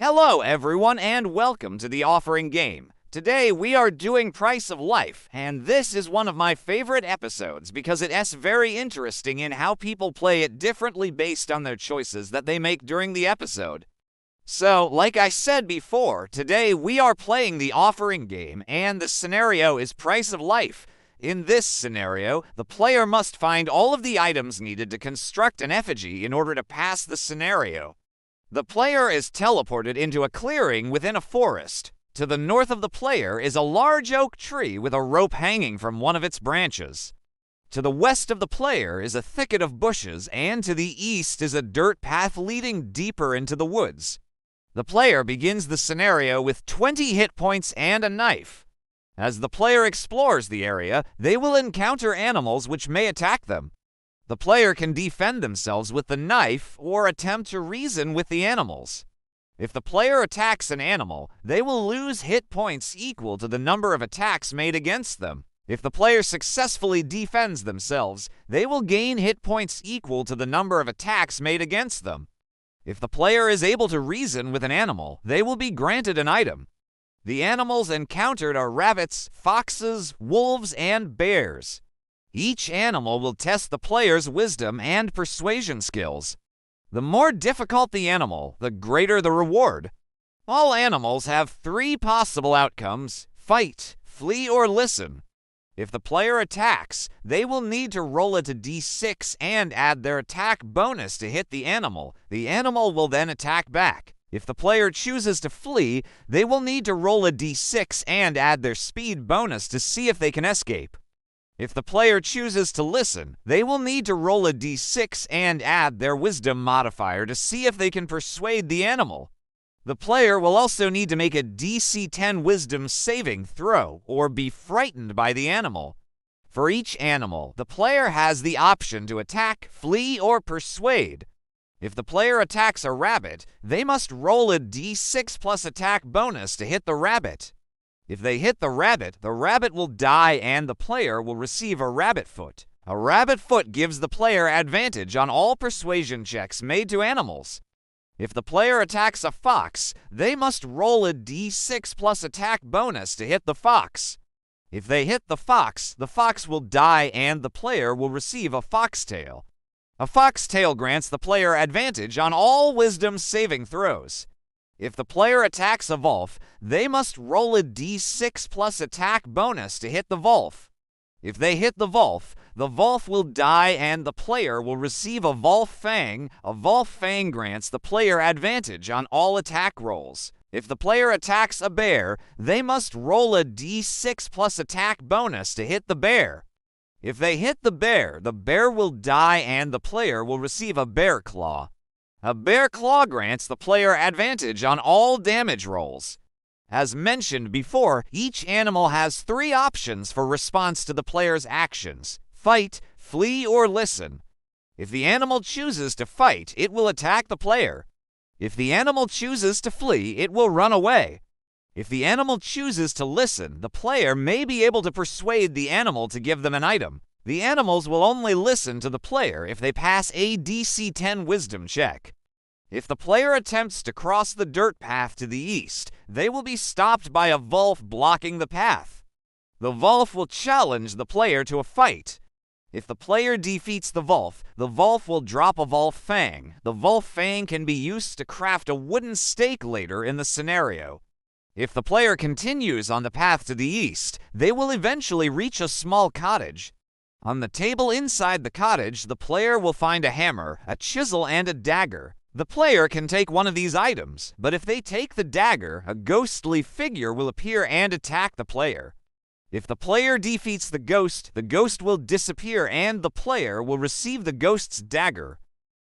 Hello everyone and welcome to the offering game. Today we are doing Price of Life, and this is one of my favorite episodes because it is very interesting in how people play it differently based on their choices that they make during the episode. So, like I said before, today we are playing the offering game and the scenario is Price of Life. In this scenario, the player must find all of the items needed to construct an effigy in order to pass the scenario. The player is teleported into a clearing within a forest. To the north of the player is a large oak tree with a rope hanging from one of its branches. To the west of the player is a thicket of bushes, and to the east is a dirt path leading deeper into the woods. The player begins the scenario with 20 hit points and a knife. As the player explores the area, they will encounter animals which may attack them. The player can defend themselves with the knife or attempt to reason with the animals. If the player attacks an animal, they will lose hit points equal to the number of attacks made against them. If the player successfully defends themselves, they will gain hit points equal to the number of attacks made against them. If the player is able to reason with an animal, they will be granted an item. The animals encountered are rabbits, foxes, wolves, and bears. Each animal will test the player's wisdom and persuasion skills. The more difficult the animal, the greater the reward. All animals have 3 possible outcomes: fight, flee, or listen. If the player attacks, they will need to roll it a d6 and add their attack bonus to hit the animal. The animal will then attack back. If the player chooses to flee, they will need to roll a d6 and add their speed bonus to see if they can escape. If the player chooses to listen, they will need to roll a d6 and add their wisdom modifier to see if they can persuade the animal. The player will also need to make a DC 10 wisdom saving throw or be frightened by the animal. For each animal, the player has the option to attack, flee, or persuade. If the player attacks a rabbit, they must roll a d6 plus attack bonus to hit the rabbit. If they hit the rabbit will die and the player will receive a rabbit foot. A rabbit foot gives the player advantage on all persuasion checks made to animals. If the player attacks a fox, they must roll a d6 plus attack bonus to hit the fox. If they hit the fox will die and the player will receive a foxtail. A foxtail grants the player advantage on all wisdom saving throws. If the player attacks a wolf, they must roll a d6 plus attack bonus to hit the wolf. If they hit the wolf will die and the player will receive a wolf fang. A wolf fang grants the player advantage on all attack rolls. If the player attacks a bear, they must roll a d6 plus attack bonus to hit the bear. If they hit the bear will die and the player will receive a bear claw. A bear claw grants the player advantage on all damage rolls. As mentioned before, each animal has 3 options for response to the player's actions: fight, flee, or listen. If the animal chooses to fight, it will attack the player. If the animal chooses to flee, it will run away. If the animal chooses to listen, the player may be able to persuade the animal to give them an item. The animals will only listen to the player if they pass a DC 10 wisdom check. If the player attempts to cross the dirt path to the east, they will be stopped by a wolf blocking the path. The wolf will challenge the player to a fight. If the player defeats the wolf will drop a wolf fang. The wolf fang can be used to craft a wooden stake later in the scenario. If the player continues on the path to the east, they will eventually reach a small cottage. On the table inside the cottage, the player will find a hammer, a chisel, and a dagger. The player can take one of these items, but if they take the dagger, a ghostly figure will appear and attack the player. If the player defeats the ghost will disappear and the player will receive the ghost's dagger.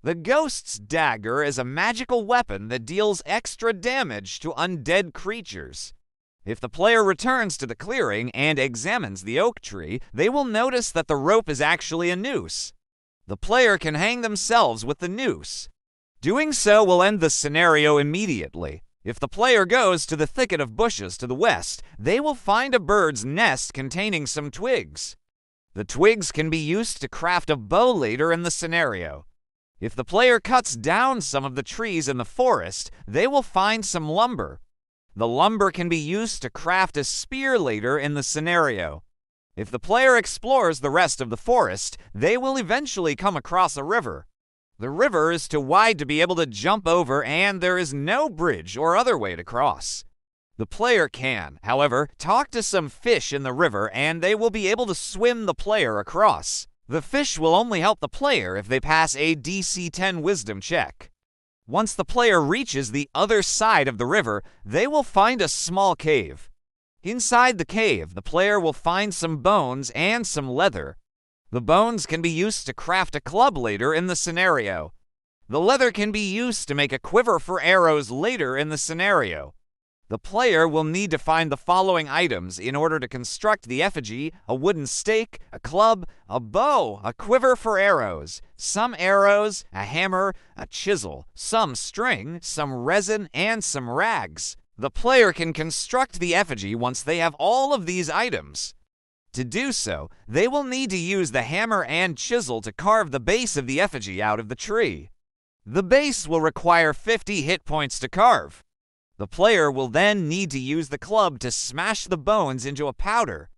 The ghost's dagger is a magical weapon that deals extra damage to undead creatures. If the player returns to the clearing and examines the oak tree, they will notice that the rope is actually a noose. The player can hang themselves with the noose. Doing so will end the scenario immediately. If the player goes to the thicket of bushes to the west, they will find a bird's nest containing some twigs. The twigs can be used to craft a bow later in the scenario. If the player cuts down some of the trees in the forest, they will find some lumber. The lumber can be used to craft a spear later in the scenario. If the player explores the rest of the forest, they will eventually come across a river. The river is too wide to be able to jump over, and there is no bridge or other way to cross. The player can, however, talk to some fish in the river, and they will be able to swim the player across. The fish will only help the player if they pass a DC 10 Wisdom check. Once the player reaches the other side of the river, they will find a small cave. Inside the cave, the player will find some bones and some leather. The bones can be used to craft a club later in the scenario. The leather can be used to make a quiver for arrows later in the scenario. The player will need to find the following items in order to construct the effigy: a wooden stake, a club, a bow, a quiver for arrows, some arrows, a hammer, a chisel, some string, some resin, and some rags. The player can construct the effigy once they have all of these items. To do so, they will need to use the hammer and chisel to carve the base of the effigy out of the tree. The base will require 50 hit points to carve. The player will then need to use the club to smash the bones into a powder.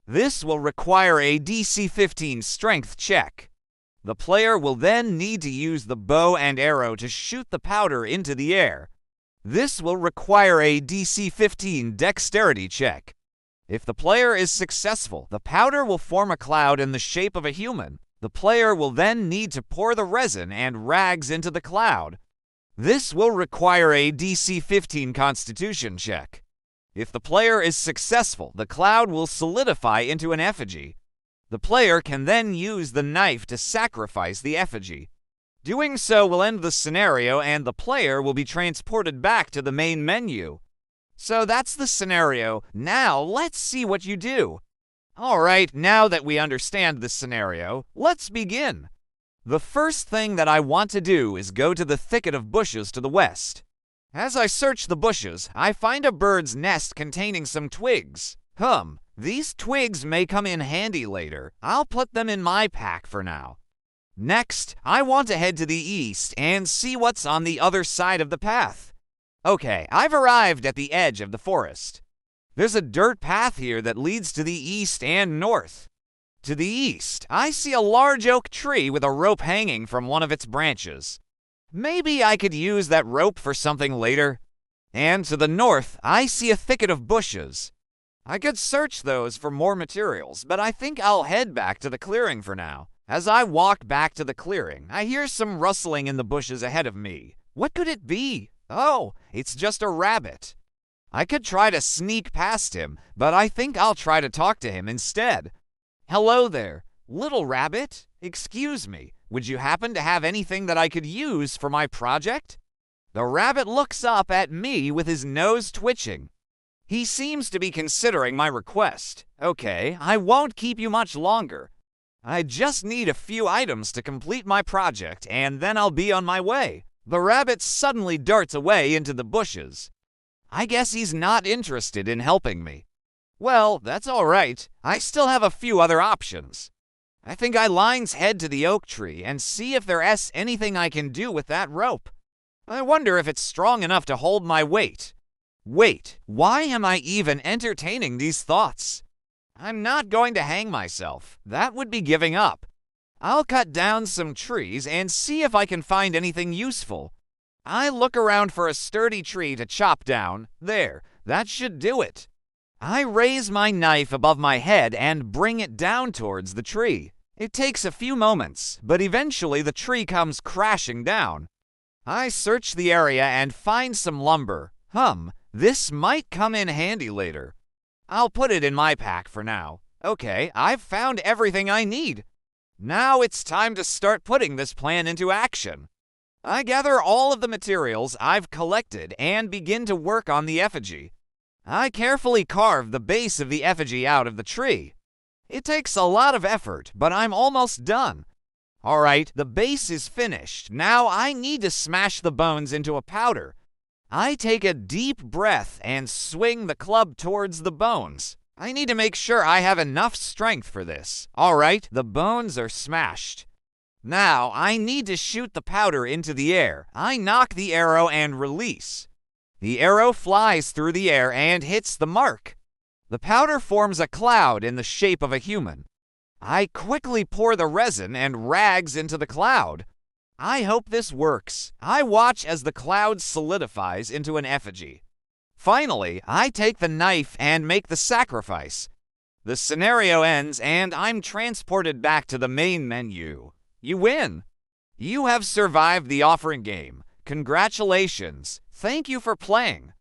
This will require a DC 15 strength check. The player will then need to use the bow and arrow to shoot the powder into the air. This will require a DC 15 dexterity check. If the player is successful, the powder will form a cloud in the shape of a human. The player will then need to pour the resin and rags into the cloud. This will require a DC 15 Constitution check. If the player is successful, the cloud will solidify into an effigy. The player can then use the knife to sacrifice the effigy. Doing so will end the scenario, and the player will be transported back to the main menu. So that's the scenario. Now let's see what you do. Alright, now that we understand the scenario, let's begin. The first thing that I want to do is go to the thicket of bushes to the west. As I search the bushes, I find a bird's nest containing some twigs. These twigs may come in handy later. I'll put them in my pack for now. Next, I want to head to the east and see what's on the other side of the path. Okay, I've arrived at the edge of the forest. There's a dirt path here that leads to the east and north. To the east, I see a large oak tree with a rope hanging from one of its branches. Maybe I could use that rope for something later. And to the north, I see a thicket of bushes. I could search those for more materials, but I think I'll head back to the clearing for now. As I walk back to the clearing, I hear some rustling in the bushes ahead of me. What could it be? Oh, it's just a rabbit. I could try to sneak past him, but I think I'll try to talk to him instead. Hello there, little rabbit. Excuse me, would you happen to have anything that I could use for my project? The rabbit looks up at me with his nose twitching. He seems to be considering my request. Okay, I won't keep you much longer. I just need a few items to complete my project, and then I'll be on my way. The rabbit suddenly darts away into the bushes. I guess he's not interested in helping me. Well, that's all right. I still have a few other options. I think I'll head to the oak tree and see if there's anything I can do with that rope. I wonder if it's strong enough to hold my weight. Wait, why am I even entertaining these thoughts? I'm not going to hang myself. That would be giving up. I'll cut down some trees and see if I can find anything useful. I look around for a sturdy tree to chop down. There, that should do it. I raise my knife above my head and bring it down towards the tree. It takes a few moments, but eventually the tree comes crashing down. I search the area and find some lumber. This might come in handy later. I'll put it in my pack for now. Okay, I've found everything I need. Now it's time to start putting this plan into action. I gather all of the materials I've collected and begin to work on the effigy. I carefully carve the base of the effigy out of the tree. It takes a lot of effort, but I'm almost done. Alright, the base is finished. Now I need to smash the bones into a powder. I take a deep breath and swing the club towards the bones. I need to make sure I have enough strength for this. Alright, the bones are smashed. Now, I need to shoot the powder into the air. I knock the arrow and release. The arrow flies through the air and hits the mark. The powder forms a cloud in the shape of a human. I quickly pour the resin and rags into the cloud. I hope this works. I watch as the cloud solidifies into an effigy. Finally, I take the knife and make the sacrifice. The scenario ends and I'm transported back to the main menu. You win! You have survived the offering game. Congratulations! Thank you for playing.